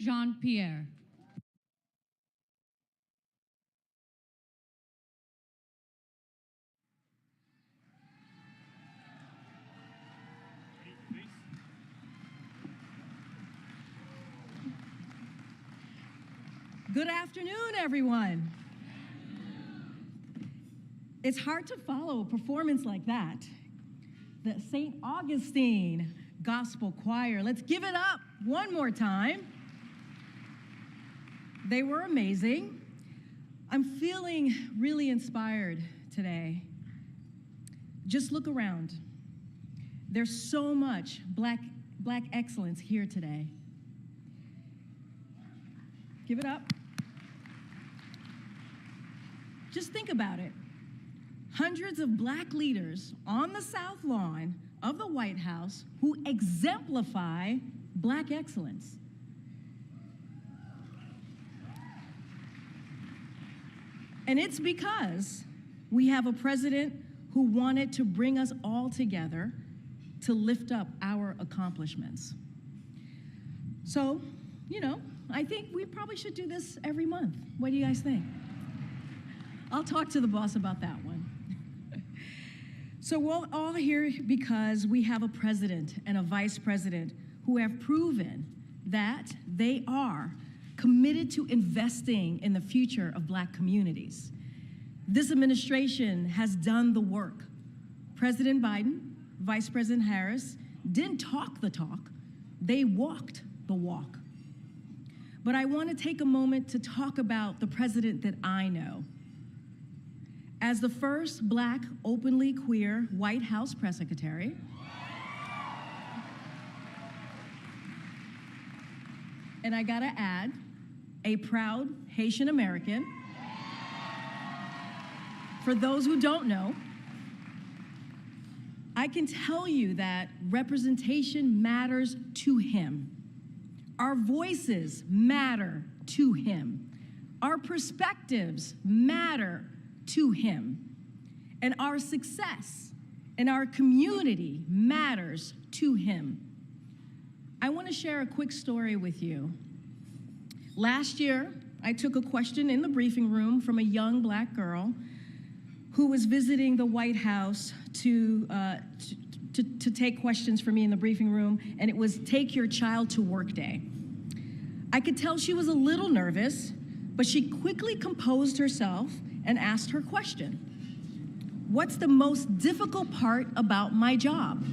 Jean-Pierre. Good afternoon, everyone. It's hard to follow a performance like that. The St. Augustine Gospel Choir. Let's give it up one more time. They were amazing. I'm feeling really inspired today. Just look around. There's so much Black excellence here today. Give it up. Just think about it. Hundreds of Black leaders on the South Lawn of the White House who exemplify Black excellence. And it's because we have a president who wanted to bring us all together to lift up our accomplishments. So, I think we probably should do this every month. What do you guys think? I'll talk to the boss about that one. So we're all here because we have a president and a vice president who have proven that they are committed to investing in the future of Black communities. This administration has done the work. President Biden, Vice President Harris didn't talk the talk, they walked the walk. But I want to take a moment to talk about the president that I know. As the first Black, openly queer White House press secretary, and I gotta add, a proud Haitian American. For those who don't know, I can tell you that representation matters to him. Our voices matter to him. Our perspectives matter to him. And our success in our community matters to him. I want to share a quick story with you. Last year, I took a question in the briefing room from a young Black girl who was visiting the White House to take questions for me in the briefing room, and it was Take Your Child to Work Day. I could tell she was a little nervous, but she quickly composed herself and asked her question. What's the most difficult part about my job?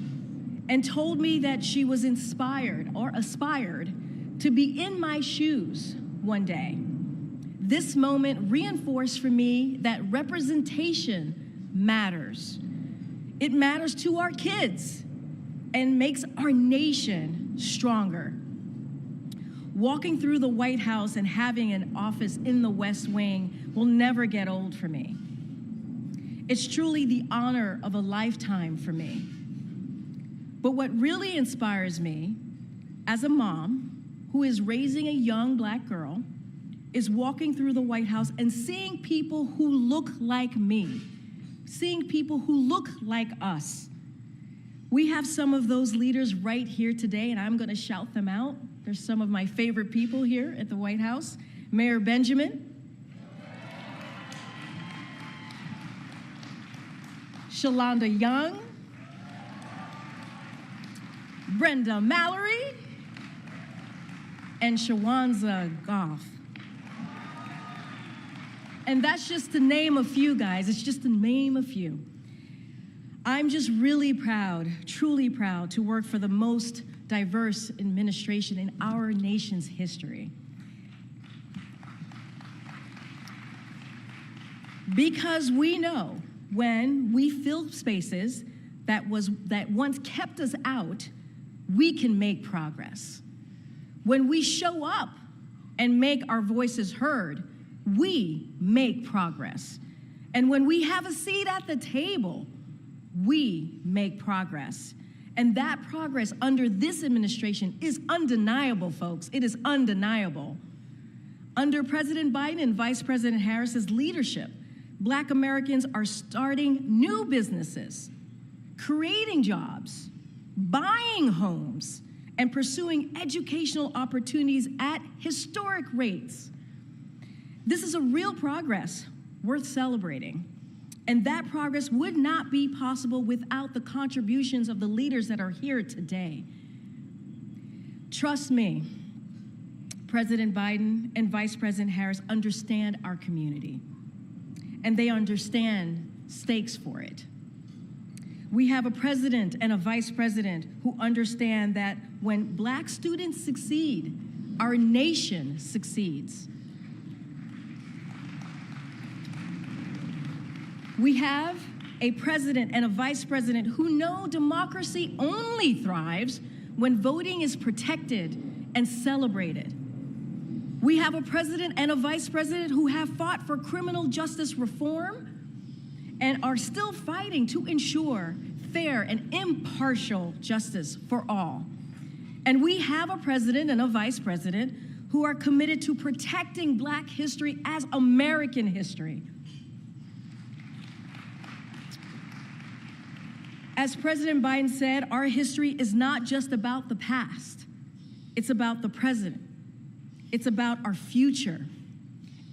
And told me that she was inspired or aspired to be in my shoes one day. This moment reinforced for me that representation matters. It matters to our kids and makes our nation stronger. Walking through the White House and having an office in the West Wing will never get old for me. It's truly the honor of a lifetime for me. But what really inspires me as a mom who is raising a young Black girl is walking through the White House and seeing people who look like me, seeing people who look like us. We have some of those leaders right here today, and I'm gonna shout them out. There's some of my favorite people here at the White House. Mayor Benjamin, Shalanda Young, Brenda Mallory, and Shawanza Goff. And that's just to name a few, guys. It's just to name a few. I'm just really proud, truly proud, to work for the most diverse administration in our nation's history. Because we know when we fill spaces that once kept us out, we can make progress. When we show up and make our voices heard, we make progress. And when we have a seat at the table, we make progress. And that progress under this administration is undeniable, folks. It is undeniable. Under President Biden and Vice President Harris's leadership, Black Americans are starting new businesses, creating jobs, buying homes, and pursuing educational opportunities at historic rates. This is a real progress worth celebrating. And that progress would not be possible without the contributions of the leaders that are here today. Trust me, President Biden and Vice President Harris understand our community, and they understand stakes for it. We have a president and a vice president who understand that when Black students succeed, our nation succeeds. We have a president and a vice president who know democracy only thrives when voting is protected and celebrated. We have a president and a vice president who have fought for criminal justice reform and are still fighting to ensure fair and impartial justice for all. And we have a president and a vice president who are committed to protecting Black history as American history. As President Biden said, our history is not just about the past. It's about the present. It's about our future.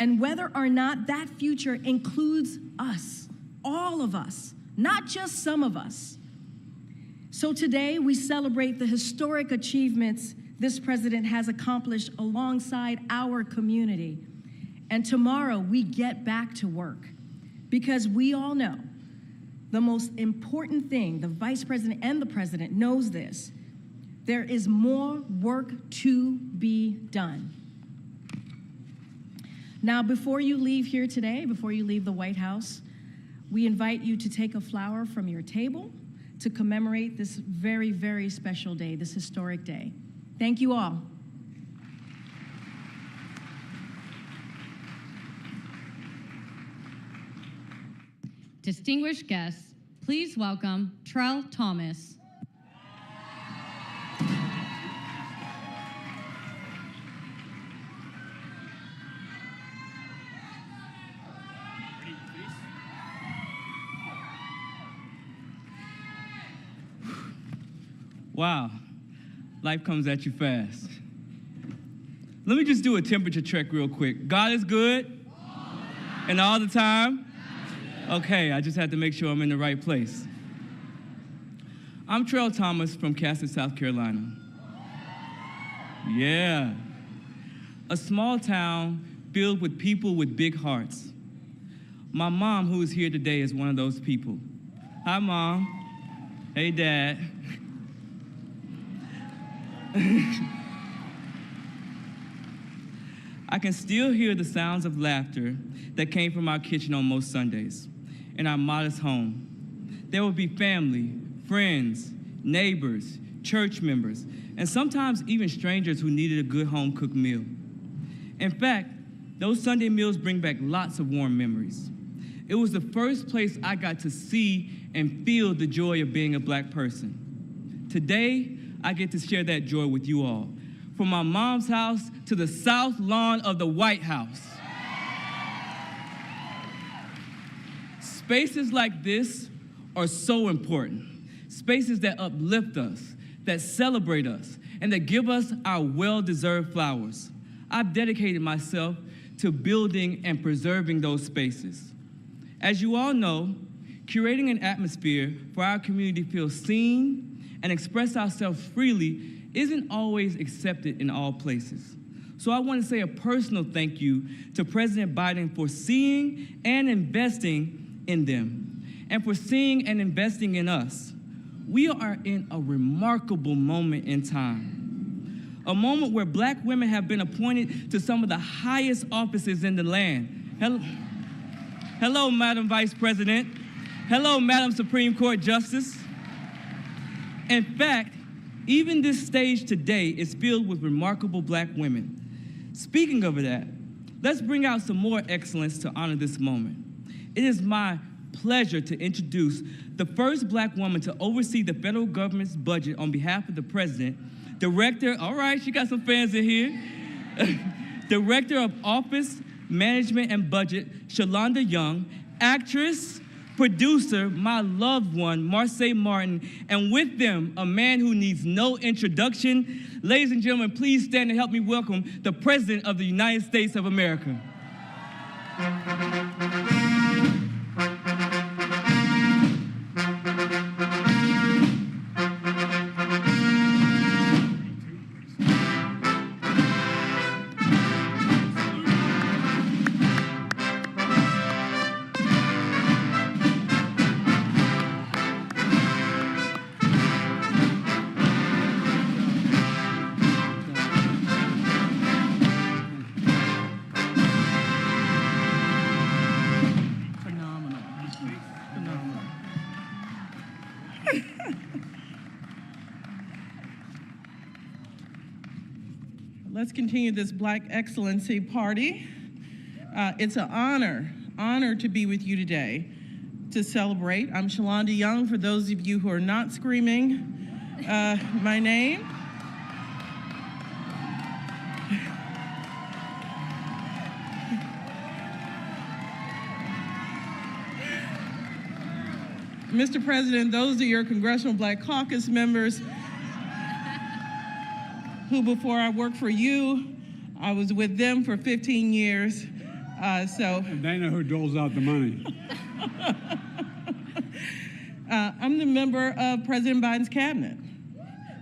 And whether or not that future includes us, all of us, not just some of us. So today we celebrate the historic achievements this president has accomplished alongside our community. And tomorrow we get back to work because we all know the most important thing, the vice president and the president knows this, there is more work to be done. Now, before you leave here today, before you leave the White House, we invite you to take a flower from your table to commemorate this very, very special day, this historic day. Thank you all. Distinguished guests, please welcome Trell Thomas. Wow, life comes at you fast. Let me just do a temperature check real quick. God is good? And all the time? Okay, I just had to make sure I'm in the right place. I'm Trell Thomas from Caston, South Carolina. Yeah. A small town filled with people with big hearts. My mom, who is here today, is one of those people. Hi, Mom. Hey, Dad. I can still hear the sounds of laughter that came from our kitchen on most Sundays in our modest home. There would be family, friends, neighbors, church members, and sometimes even strangers who needed a good home-cooked meal. In fact, those Sunday meals bring back lots of warm memories. It was the first place I got to see and feel the joy of being a Black person. Today, I get to share that joy with you all. From my mom's house to the south lawn of the White House. Spaces like this are so important. Spaces that uplift us, that celebrate us, and that give us our well-deserved flowers. I've dedicated myself to building and preserving those spaces. As you all know, curating an atmosphere for our community to feel seen and express ourselves freely isn't always accepted in all places. So I want to say a personal thank you to President Biden for seeing and investing in them, and for seeing and investing in us. We are in a remarkable moment in time, a moment where Black women have been appointed to some of the highest offices in the land. Hello, Madam Vice President. Hello, Madam Supreme Court Justice. In fact, even this stage today is filled with remarkable Black women. Speaking of that, let's bring out some more excellence to honor this moment. It is my pleasure to introduce the first Black woman to oversee the federal government's budget on behalf of the President, Director, all right, she got some fans in here, Director of Office, Management, and Budget, Shalanda Young, actress, producer, my loved one, Marsai Martin, and with them, a man who needs no introduction. Ladies and gentlemen, please stand and help me welcome the President of the United States of America. Let's continue this Black Excellency Party. It's an honor to be with you today to celebrate. I'm Shalanda Young, for those of you who are not screaming my name. Mr. President, those are your Congressional Black Caucus members who, before I worked for you, I was with them for 15 years. And they know who doles out the money. I'm the member of President Biden's cabinet,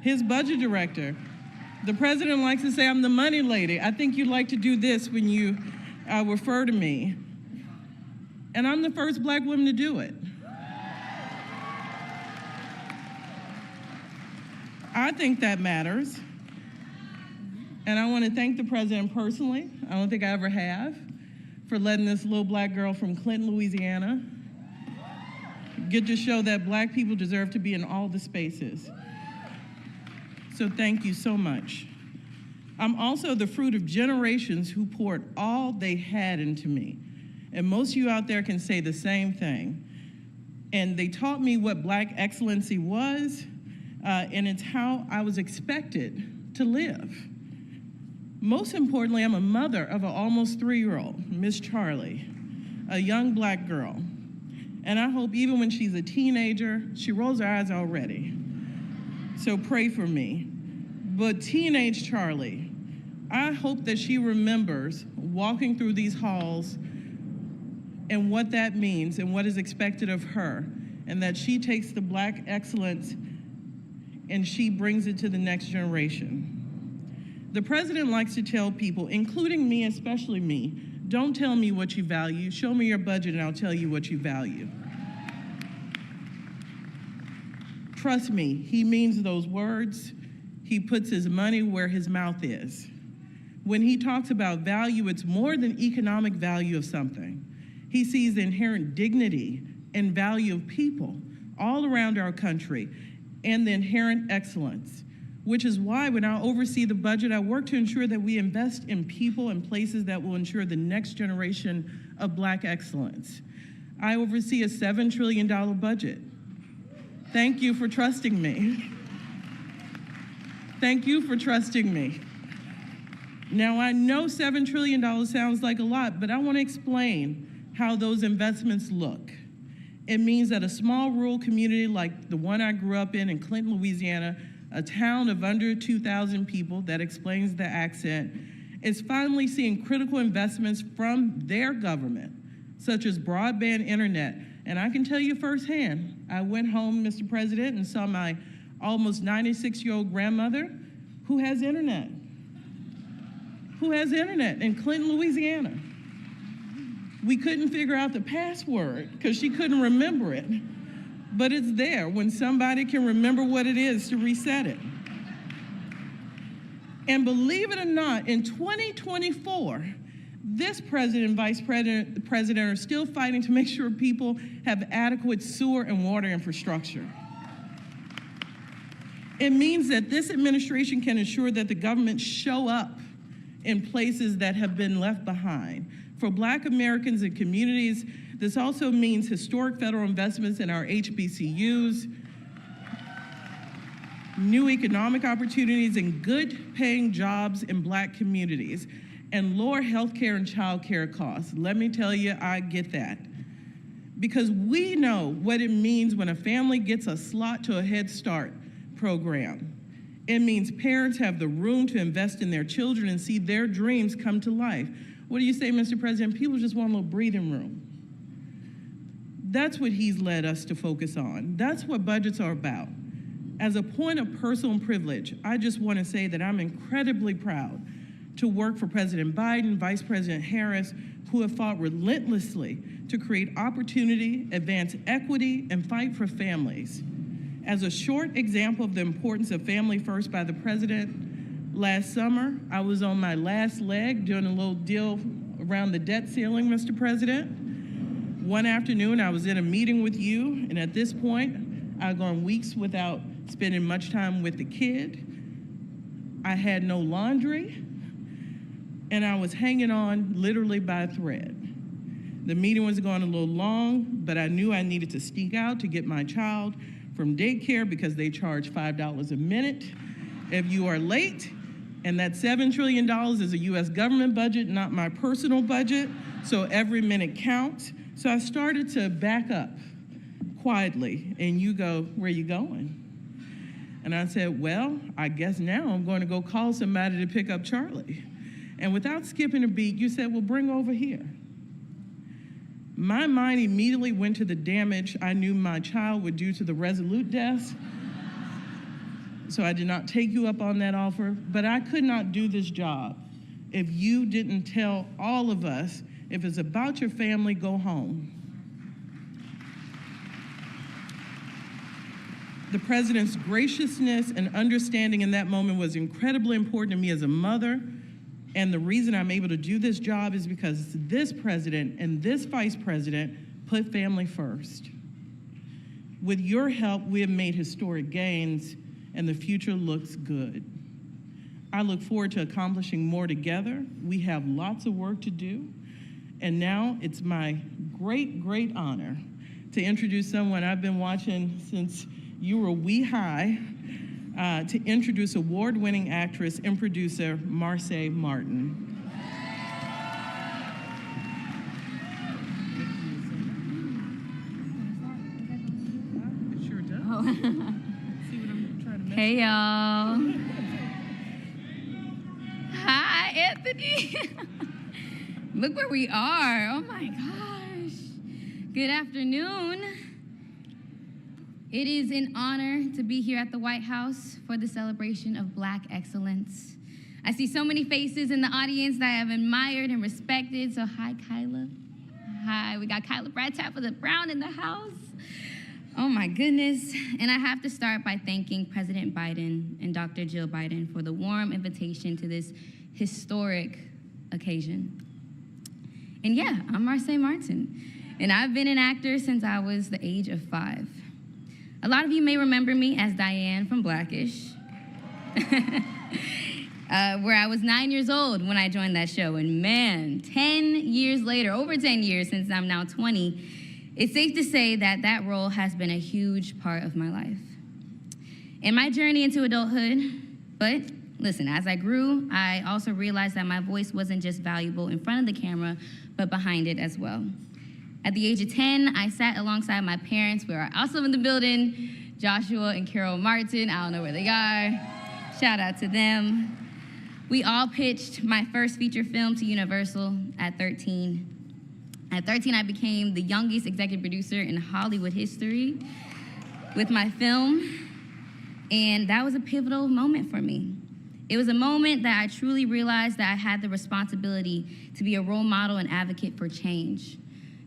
his budget director. The president likes to say I'm the money lady. I think you like to do this when you refer to me. And I'm the first Black woman to do it. I think that matters. And I want to thank the president personally. I don't think I ever have, for letting this little Black girl from Clinton, Louisiana, get to show that Black people deserve to be in all the spaces. So thank you so much. I'm also the fruit of generations who poured all they had into me. And most of you out there can say the same thing. And they taught me what Black excellency was, and it's how I was expected to live. Most importantly, I'm a mother of an almost 3-year-old, Miss Charlie, a young Black girl. And I hope even when she's a teenager, she rolls her eyes already. So pray for me. But teenage Charlie, I hope that she remembers walking through these halls and what that means and what is expected of her, and that she takes the Black excellence and she brings it to the next generation. The president likes to tell people, including me, especially me, don't tell me what you value, show me your budget and I'll tell you what you value. Trust me, he means those words. He puts his money where his mouth is. When he talks about value, it's more than economic value of something. He sees the inherent dignity and value of people all around our country and the inherent excellence, which is why when I oversee the budget, I work to ensure that we invest in people and places that will ensure the next generation of Black excellence. I oversee a $7 trillion budget. Thank you for trusting me. Thank you for trusting me. Now, I know $7 trillion sounds like a lot, but I want to explain how those investments look. It means that a small rural community like the one I grew up in Clinton, Louisiana, a town of under 2,000 people, that explains the accent, is finally seeing critical investments from their government, such as broadband internet. And I can tell you firsthand, I went home, Mr. President, and saw my almost 96-year-old grandmother who has internet in Clinton, Louisiana. We couldn't figure out the password because she couldn't remember it. But it's there when somebody can remember what it is to reset it. And believe it or not, in 2024, this president and vice president are still fighting to make sure people have adequate sewer and water infrastructure. It means that this administration can ensure that the government show up in places that have been left behind. For Black Americans and communities, this also means historic federal investments in our HBCUs, new economic opportunities, and good paying jobs in Black communities, and lower healthcare and childcare costs. Let me tell you, I get that. because we know what it means when a family gets a slot to a Head Start program. It means parents have the room to invest in their children and see their dreams come to life. What do you say, Mr. President? People just want a little breathing room. That's what he's led us to focus on. That's what budgets are about. As a point of personal privilege, I just want to say that I'm incredibly proud to work for President Biden, Vice President Harris, who have fought relentlessly to create opportunity, advance equity, and fight for families. As a short example of the importance of family first by the president, last summer, I was on my last leg doing a little deal around the debt ceiling, Mr. President. One afternoon, I was in a meeting with you, and at this point, I've gone weeks without spending much time with the kid. I had no laundry, and I was hanging on literally by a thread. The meeting was going a little long, but I knew I needed to sneak out to get my child from daycare because they charge $5 a minute if you are late, and that $7 trillion is a US government budget, not my personal budget, so every minute counts. So I started to back up quietly, and you go, "Where are you going?" And I said, "Well, I guess now I'm going to go call somebody to pick up Charlie." And without skipping a beat, you said, "Well, bring over here." My mind immediately went to the damage I knew my child would do to the Resolute desk. So I did not take you up on that offer, but I could not do this job if you didn't tell all of us, if it's about your family, go home. The president's graciousness and understanding in that moment was incredibly important to me as a mother. And the reason I'm able to do this job is because this president and this vice president put family first. With your help, we have made historic gains, and the future looks good. I look forward to accomplishing more together. We have lots of work to do. And now it's my great, great honor to introduce someone I've been watching since you were wee high, to introduce award-winning actress and producer Marsai Martin. It sure does. Oh. See what I'm trying to mention? Hey, y'all. Hi, Anthony. Look where we are. Oh, my gosh. Good afternoon. It is an honor to be here at the White House for the celebration of Black excellence. I see so many faces in the audience that I have admired and respected. So hi, Kyla. Hi, we got Kyla Bradtap for the Brown in the house. Oh my goodness. And I have to start by thanking President Biden and Dr. Jill Biden for the warm invitation to this historic occasion. And yeah, I'm Marsai Martin, and I've been an actor since I was the age of 5. A lot of you may remember me as Diane from Blackish, where I was 9 years old when I joined that show. And man, 10 years later, over 10 years since I'm now 20, it's safe to say that that role has been a huge part of my life and my journey into adulthood. But listen, as I grew, I also realized that my voice wasn't just valuable in front of the camera, but behind it as well. At the age of 10, I sat alongside my parents, who are also in the building, Joshua and Carol Martin. I don't know where they are. Shout out to them. We all pitched my first feature film to Universal at 13. At 13, I became the youngest executive producer in Hollywood history with my film, and that was a pivotal moment for me. It was a moment that I truly realized that I had the responsibility to be a role model and advocate for change,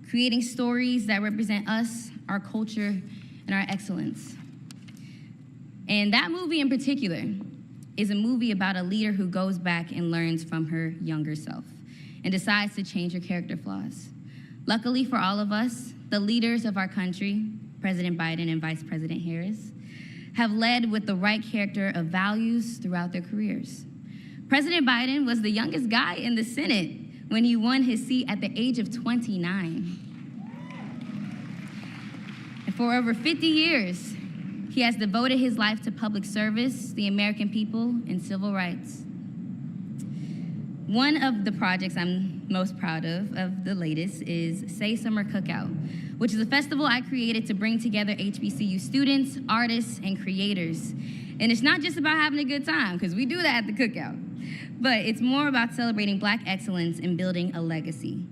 creating stories that represent us, our culture, and our excellence. And that movie in particular is a movie about a leader who goes back and learns from her younger self and decides to change her character flaws. Luckily for all of us, the leaders of our country, President Biden and Vice President Harris, have led with the right character of values throughout their careers. President Biden was the youngest guy in the Senate when he won his seat at the age of 29. And for over 50 years, he has devoted his life to public service, the American people, and civil rights. One of the projects I'm most proud of the latest, is Say Summer Cookout, which is a festival I created to bring together HBCU students, artists, and creators. And it's not just about having a good time, because we do that at the cookout, but it's more about celebrating Black excellence and building a legacy.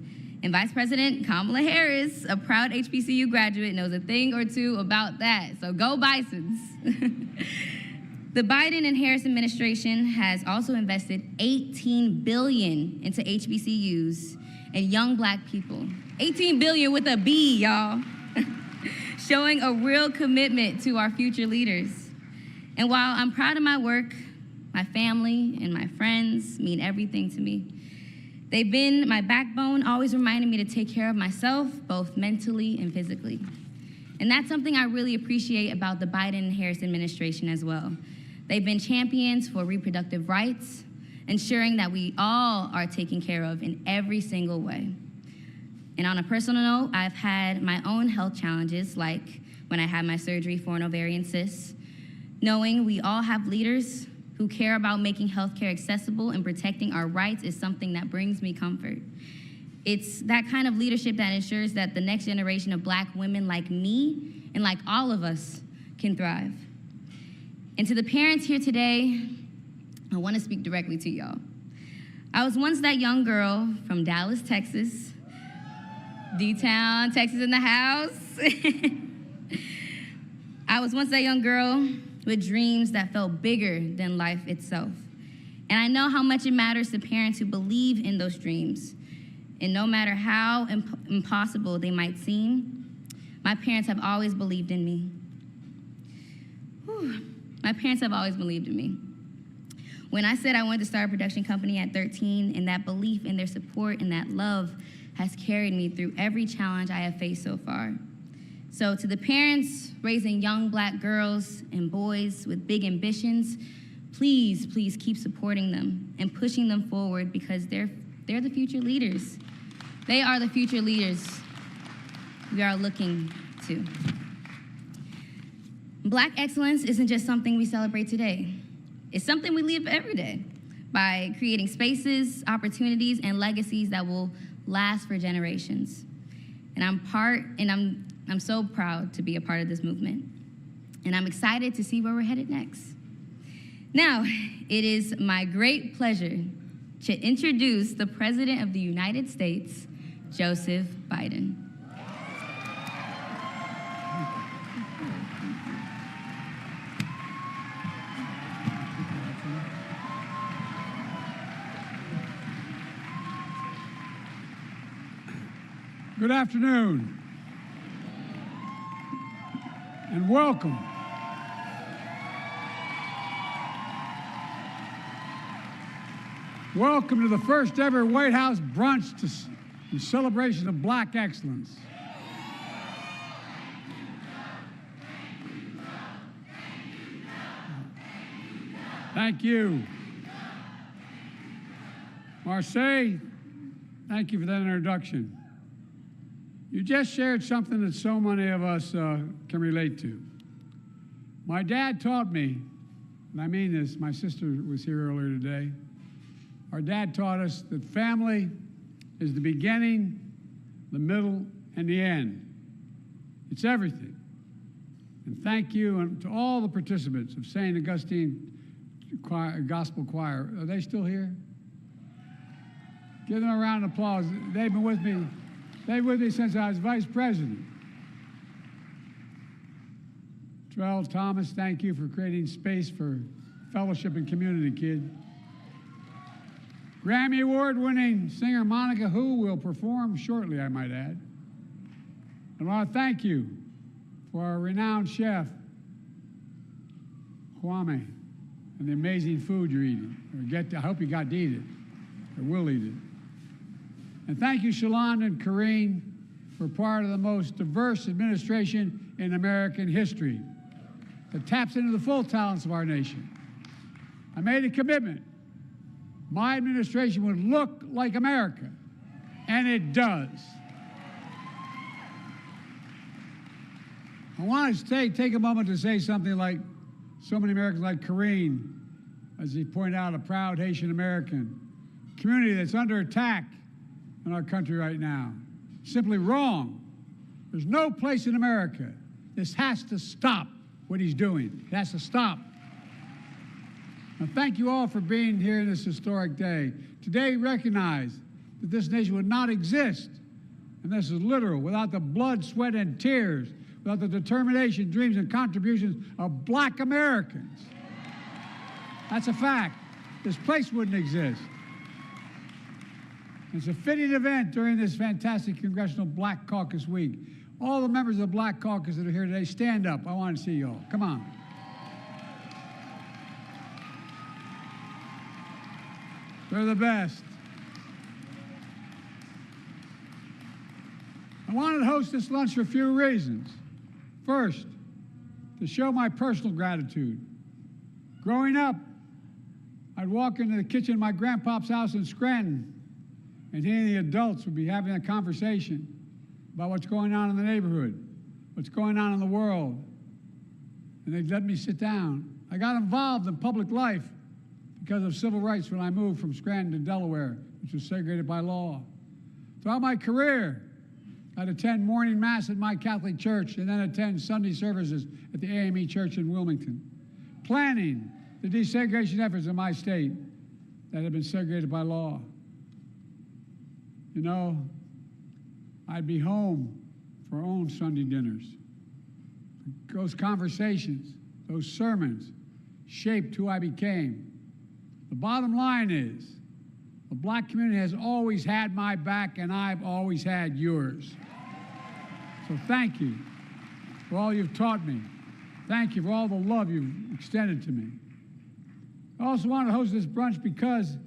And Vice President Kamala Harris, a proud HBCU graduate, knows a thing or two about that, so go Bisons. The Biden and Harris administration has also invested $18 billion into HBCUs and young Black people. $18 billion with a B, y'all. Showing a real commitment to our future leaders. And while I'm proud of my work, my family and my friends mean everything to me. They've been my backbone, always reminding me to take care of myself, both mentally and physically. And that's something I really appreciate about the Biden and Harris administration as well. They've been champions for reproductive rights, ensuring that we all are taken care of in every single way. And on a personal note, I've had my own health challenges, like when I had my surgery for an ovarian cyst. Knowing we all have leaders who care about making healthcare accessible and protecting our rights is something that brings me comfort. It's that kind of leadership that ensures that the next generation of Black women like me and like all of us can thrive. And to the parents here today, I want to speak directly to y'all. I was once that young girl from Dallas, Texas, D-Town, Texas in the house. I was once that young girl with dreams that felt bigger than life itself. And I know how much it matters to parents who believe in those dreams. And no matter how impossible they might seem, my parents have always believed in me. Whew. My parents have always believed in me. When I said I wanted to start a production company at 13, and that belief and their support and that love has carried me through every challenge I have faced so far. So to the parents raising young Black girls and boys with big ambitions, please, please keep supporting them and pushing them forward, because they're the future leaders. They are the future leaders we are looking to. Black excellence isn't just something we celebrate today. It's something we live every day by creating spaces, opportunities, and legacies that will last for generations. And I'm so proud to be a part of this movement. And I'm excited to see where we're headed next. Now, it is my great pleasure to introduce the President of the United States, Joseph Biden. Good afternoon, and welcome. Welcome to the first ever White House brunch in celebration of Black excellence. Thank you. Marsai, thank you for that introduction. You just shared something that so many of us can relate to. My dad taught me, and I mean this, my sister was here earlier today. Our dad taught us that family is the beginning, the middle, and the end. It's everything. And thank you and to all the participants of St. Augustine Gospel Choir. Are they still here? Give them a round of applause. They've been with me. They've been with me since I was vice president. Trell Thomas, thank you for creating space for fellowship and community, kid. Grammy Award-winning singer Monica Hu will perform shortly, I might add. And I want to thank you for our renowned chef, Kwame, and the amazing food you're eating. I hope you got to eat it, or will eat it. And thank you, Shalanda and Karine, for part of the most diverse administration in American history that taps into the full talents of our nation. I made a commitment. My administration would look like America, and it does. I want to take a moment to say something like so many Americans like Karine, as he pointed out, a proud Haitian American, community that's under attack in our country right now. Simply wrong. There's no place in America. This has to stop what he's doing. It has to stop. Now, thank you all for being here in this historic day. Today, recognize that this nation would not exist, and this is literal, without the blood, sweat, and tears, without the determination, dreams, and contributions of Black Americans. That's a fact. This place wouldn't exist. It's a fitting event during this fantastic Congressional Black Caucus Week. All the members of the Black Caucus that are here today, stand up. I want to see you all. Come on. They're the best. I wanted to host this lunch for a few reasons. First, to show my personal gratitude. Growing up, I'd walk into the kitchen of my grandpa's house in Scranton, and he and the adults would be having a conversation about what's going on in the neighborhood, what's going on in the world, and they'd let me sit down. I got involved in public life because of civil rights when I moved from Scranton to Delaware, which was segregated by law. Throughout my career, I'd attend morning mass at my Catholic church and then attend Sunday services at the AME Church in Wilmington, planning the desegregation efforts in my state that had been segregated by law. You know, I'd be home for our own Sunday dinners. Those conversations, those sermons shaped who I became. The bottom line is, the Black community has always had my back, and I've always had yours. So thank you for all you've taught me. Thank you for all the love you've extended to me. I also want to host this brunch because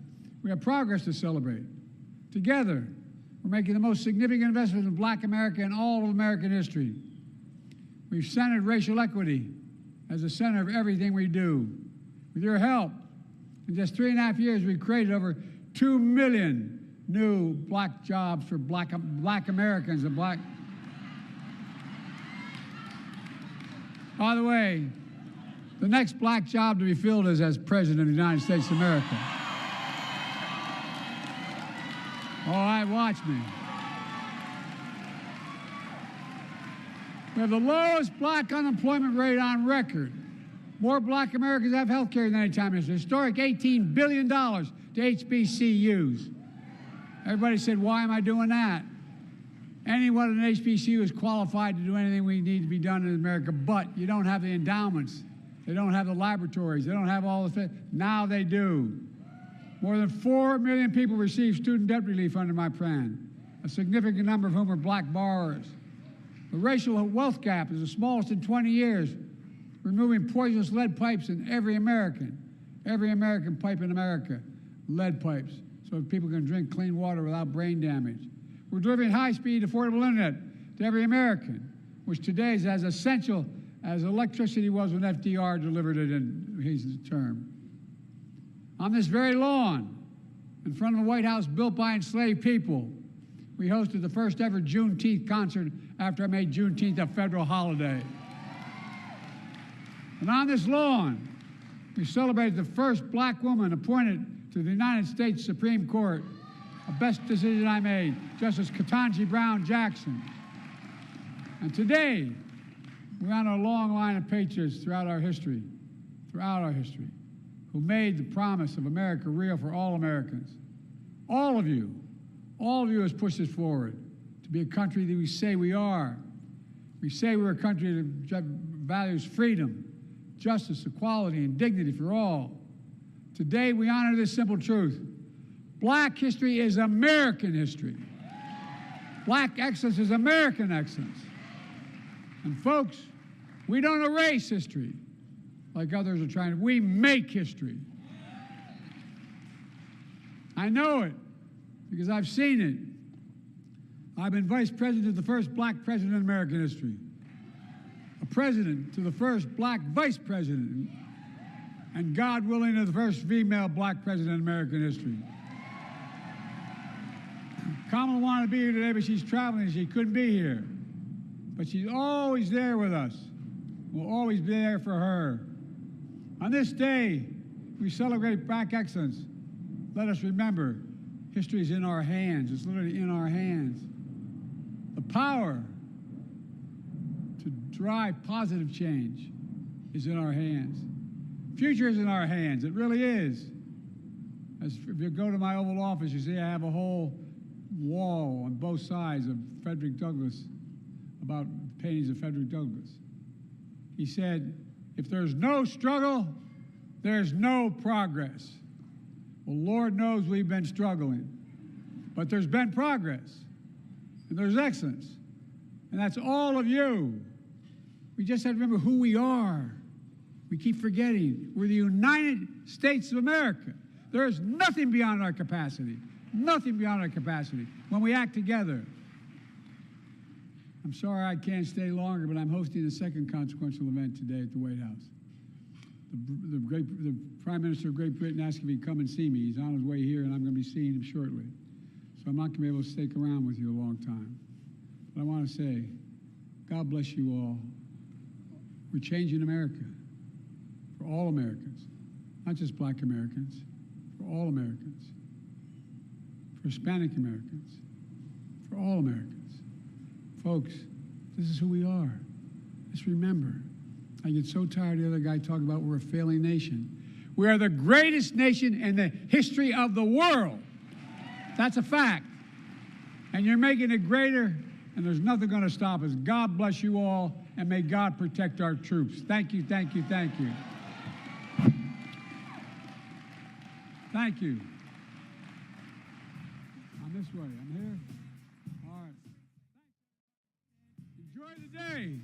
we have progress to celebrate. Together, we're making the most significant investment in Black America in all of American history. We've centered racial equity as the center of everything we do. With your help, in just 3.5 years, we've created over 2 million new Black jobs for Black Americans and Black. By the way, the next Black job to be filled is as President of the United States of America. All right, watch me. We have the lowest Black unemployment rate on record. More Black Americans have health care than any time in history. Historic $18 billion to HBCUs. Everybody said, why am I doing that? Anyone in an HBCU is qualified to do anything we need to be done in America, but you don't have the endowments. They don't have the laboratories. They don't have all the. Now they do. More than 4 million people receive student debt relief under my plan, a significant number of whom are Black borrowers. The racial wealth gap is the smallest in 20 years, removing poisonous lead pipes in every American pipe in America, lead pipes, so people can drink clean water without brain damage. We're delivering high-speed, affordable internet to every American, which today is as essential as electricity was when FDR delivered it in his term. On this very lawn, in front of the White House built by enslaved people, we hosted the first ever Juneteenth concert after I made Juneteenth a federal holiday. And on this lawn, we celebrated the first Black woman appointed to the United States Supreme Court, a best decision I made, Justice Ketanji Brown Jackson. And today, we're on a long line of patriots throughout our history, who made the promise of America real for all Americans. All of you has pushed us forward to be a country that we say we are. We say we're a country that values freedom, justice, equality, and dignity for all. Today, we honor this simple truth. Black history is American history. Black excellence is American excellence. And folks, we don't erase history like others are trying to. We make history. I know it because I've seen it. I've been vice president of the first Black president in American history, a president to the first Black vice president, and God willing, to the first female Black president in American history. Kamala wanted to be here today, but she's traveling and she couldn't be here. But she's always there with us. We'll always be there for her. On this day, we celebrate Black excellence. Let us remember History is in our hands. It's literally in our hands. The power to drive positive change is in our hands. Future is in our hands. It really is. If you go to my Oval Office, you see I have a whole wall on both sides of Frederick Douglass about paintings of Frederick Douglass. He said, if there's no struggle, there's no progress. Well, Lord knows we've been struggling, but there's been progress, and there's excellence, and that's all of you. We just have to remember who we are. We keep forgetting we're the United States of America. There is nothing beyond our capacity, nothing beyond our capacity when we act together. I'm sorry I can't stay longer, but I'm hosting a second consequential event today at the White House. The Prime Minister of Great Britain asked if he'd come and see me. He's on his way here, and I'm going to be seeing him shortly. So I'm not going to be able to stick around with you a long time. But I want to say, God bless you all. We're changing America for all Americans, not just black Americans, for all Americans, for Hispanic Americans, for all Americans. Folks, this is who we are. Just remember, I get so tired of the other guy talking about we're a failing nation. We are the greatest nation in the history of the world. That's a fact. And you're making it greater, and there's nothing going to stop us. God bless you all, and may God protect our troops. Thank you, thank you, thank you. Thank you. I'm this way. I'm here. All right. Enjoy the day.